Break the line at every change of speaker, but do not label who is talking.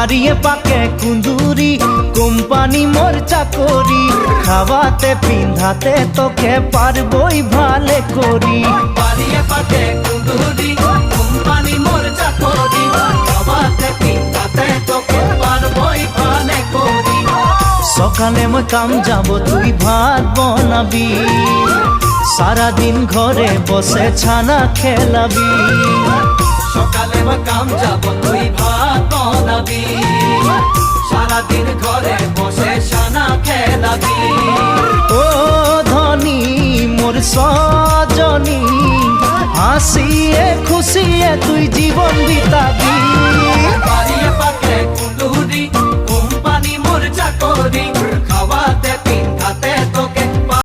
বাড়িয়ে পাকে কুন্দুরি কোম্পানি মোর চাকরি খাওয়াতে পিন্ধাতে তোকে পারবই ভালে করি
বাড়িয়ে পাকে কুন্দুরি কোম্পানি মোর চাকরি খাওয়াতে পিন্ধাতে তোকে পারবই ভালে করি
সকালে মই কাম যাব তুই ভাত বনাবি সারাদিন ঘরে বসে ছানা খেলাবি
সকালে মই কাম যাব তুই ভাত বনাবি সারাদিন ঘরে বসে ছানা খেলাবি
ও ধনী মোর সজনী হাসিয়ে খুশিয়ে তুই জীবন বিতাবি
বাড়িয়ে পাকে কুন্দুরি কোম্পানি মোর চাকরি